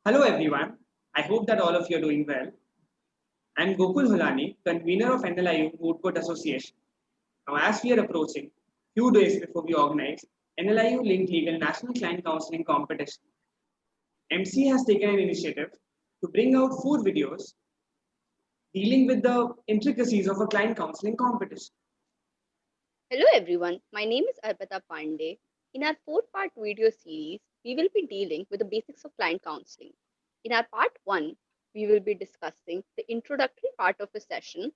Hello everyone. I hope that all of you are doing well. I'm Gokul Hulani, convener of NLIU Moot Court Association. Now, as we are approaching few days before we organize NLIU Linked Legal National Client Counseling Competition, MC has taken an initiative to bring out 4 videos dealing with the intricacies of a client counseling competition. Hello everyone, my name is Arpita Pandey. In our 4-part video series, we will be dealing with the basics of client counseling. In our part 1, we will be discussing the introductory part of a session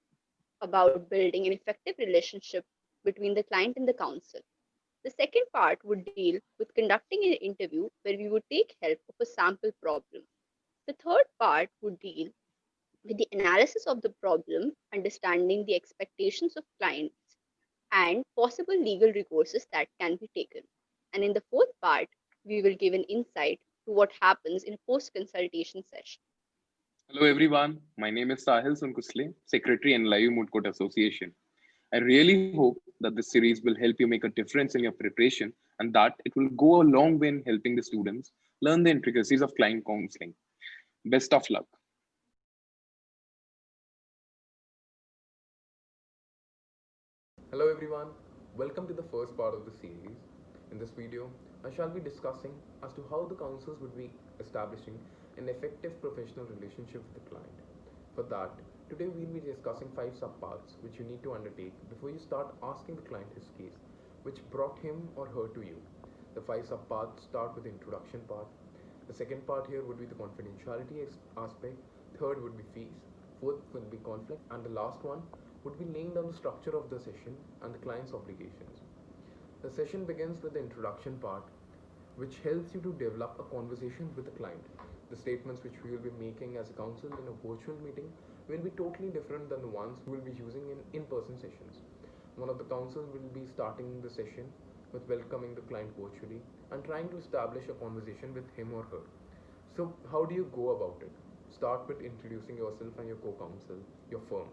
about building an effective relationship between the client and the counsel. The second part would deal with conducting an interview where we would take help of a sample problem. The third part would deal with the analysis of the problem, understanding the expectations of clients and possible legal recourses that can be taken. And in the fourth part, we will give an insight to what happens in a post consultation session. Hello everyone, my name is Sahil Sunkusle, Secretary in NLIU Moot Court Association. I really hope that this series will help you make a difference in your preparation and that it will go a long way in helping the students learn the intricacies of client counseling. Best of luck. Hello everyone, welcome to the first part of the series. In this video, I shall be discussing as to how the counsels would be establishing an effective professional relationship with the client. For that, today we'll be discussing 5 subparts which you need to undertake before you start asking the client his case, which brought him or her to you. The 5 subparts start with the introduction part. The second part here would be the confidentiality aspect. Third would be fees. Fourth would be conflict, and the last one would be laying down the structure of the session and the client's obligations. The session begins with the introduction part, which helps you to develop a conversation with the client. The statements which we will be making as a counsel in a virtual meeting will be totally different than the ones we will be using in in-person sessions. One of the counsels will be starting the session with welcoming the client virtually and trying to establish a conversation with him or her. So, how do you go about it? Start with introducing yourself and your co-counsel, your firm.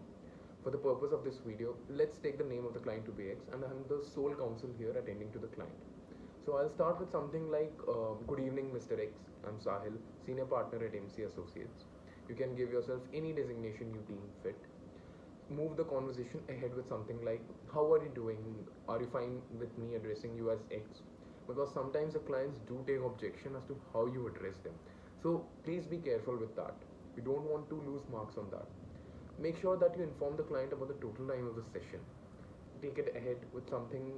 For the purpose of this video, let's take the name of the client to be X, and I'm the sole counsel here attending to the client. So I'll start with something like, good evening Mr. X, I'm Sahil, senior partner at MC Associates. You can give yourself any designation you deem fit. Move the conversation ahead with something like, how are you doing? Are you fine with me addressing you as X? Because sometimes the clients do take objection as to how you address them. So please be careful with that. We don't want to lose marks on that. Make sure that you inform the client about the total time of the session. Take it ahead with something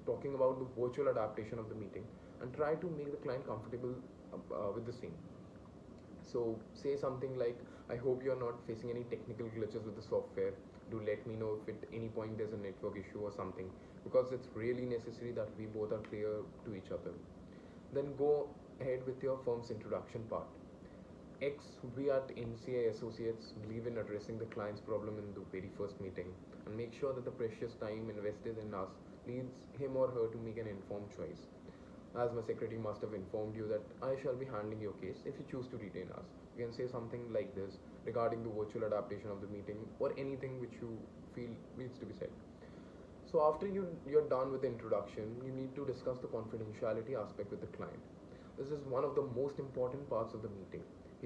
talking about the virtual adaptation of the meeting and try to make the client comfortable with the same. So say something like, I hope you're not facing any technical glitches with the software. Do let me know if at any point there's a network issue or something, because it's really necessary that we both are clear to each other. Then go ahead with your firm's introduction part. X, we at NCI Associates believe in addressing the client's problem in the very first meeting and make sure that the precious time invested in us leads him or her to make an informed choice. As my secretary must have informed you that I shall be handling your case if you choose to retain us. You can say something like this regarding the virtual adaptation of the meeting or anything which you feel needs to be said. So after you're done with the introduction, you need to discuss the confidentiality aspect with the client. This is one of the most important parts of the meeting.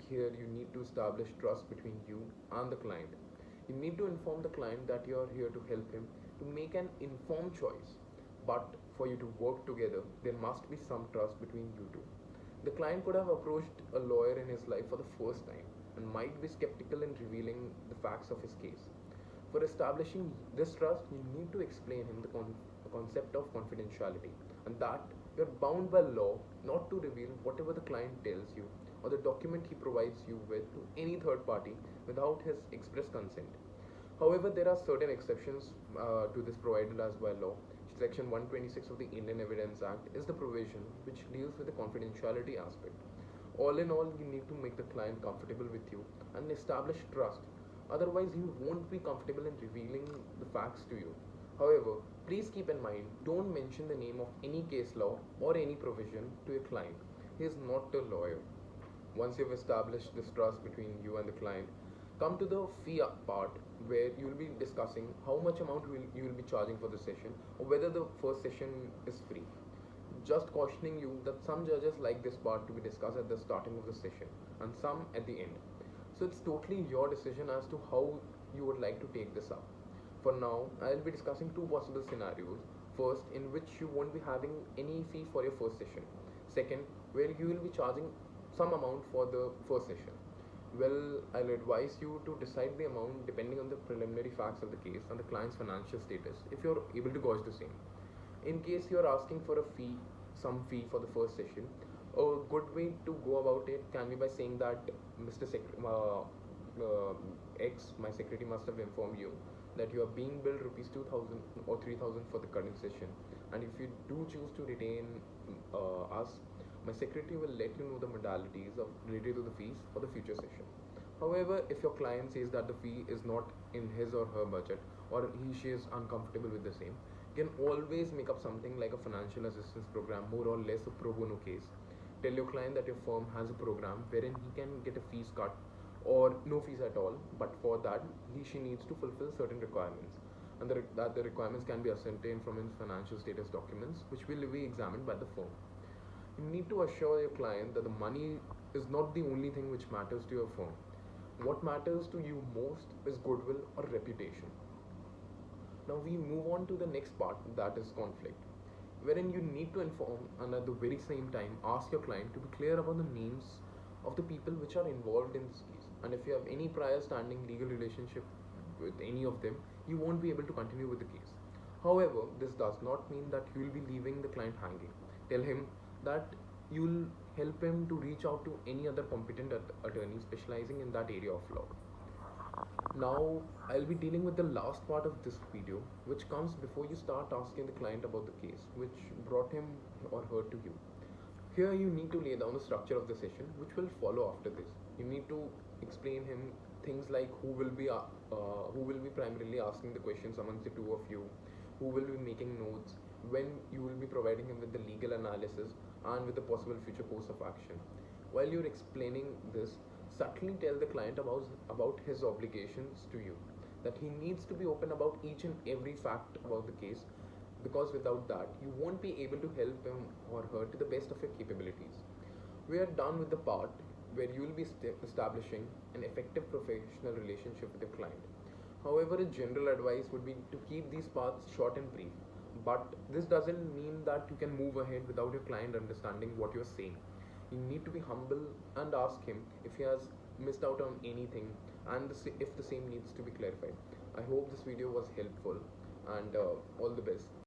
Here you need to establish trust between you and the client. You need to inform the client that you are here to help him to make an informed choice. But for you to work together, there must be some trust between you two. The client could have approached a lawyer in his life for the first time and might be skeptical in revealing the facts of his case. For establishing this trust, you need to explain him the concept of confidentiality and that you're bound by law not to reveal whatever the client tells you or the document he provides you with to any third party without his express consent. However, there are certain exceptions to this provided as by law. Section 126 of the Indian Evidence Act is the provision which deals with the confidentiality aspect. All in all, you need to make the client comfortable with you and establish trust. Otherwise, he won't be comfortable in revealing the facts to you. However, please keep in mind, don't mention the name of any case law or any provision to your client. He is not a lawyer. Once you've established this trust between you and the client, come to the fee part where you will be discussing how much amount you will be charging for the session or whether the first session is free. just cautioning you that some judges like this part to be discussed at the starting of the session and some at the end. So it's totally your decision as to how you would like to take this up. For now, I'll be discussing two possible scenarios. First, in which you won't be having any fee for your first session. Second, where you will be charging some amount for the first session. Well, I'll advise you to decide the amount depending on the preliminary facts of the case and the client's financial status if you're able to gauge the same. In case you're asking for a fee, some fee for the first session, a good way to go about it can be by saying that Mr. X, my secretary, must have informed you that you are being billed rupees 2000 or 3000 for the current session, and if you do choose to retain us, my secretary will let you know the modalities of related to the fees for the future session. However, if your client says that the fee is not in his or her budget, or she is uncomfortable with the same, you can always make up something like a financial assistance program, more or less a pro bono case. Tell your client that your firm has a program wherein he can get a fees cut or no fees at all, but for that she needs to fulfill certain requirements, and that the requirements can be ascertained from his financial status documents, which will be examined by the firm. You need to assure your client that the money is not the only thing which matters to your firm. What matters to you most is goodwill or reputation. Now we move on to the next part, that is conflict, wherein you need to inform and at the very same time ask your client to be clear about the names of the people which are involved in this case. And if you have any prior standing legal relationship with any of them, you won't be able to continue with the case. However, this does not mean that you will be leaving the client hanging. Tell him that you'll help him to reach out to any other competent attorney specializing in that area of law. Now, I'll be dealing with the last part of this video, which comes before you start asking the client about the case, which brought him or her to you. Here, you need to lay down the structure of the session, which will follow after this. You need to explain him things like who will be primarily asking the questions amongst the two of you, who will be making notes, when you will be providing him with the legal analysis and with the possible future course of action. While you're explaining this, subtly tell the client about his obligations to you, that he needs to be open about each and every fact about the case, because without that, you won't be able to help him or her to the best of your capabilities. We are done with the part where you will be establishing an effective professional relationship with your client. However, a general advice would be to keep these parts short and brief. But this doesn't mean that you can move ahead without your client understanding what you're saying. You need to be humble and ask him if he has missed out on anything and if the same needs to be clarified. I hope this video was helpful, and all the best.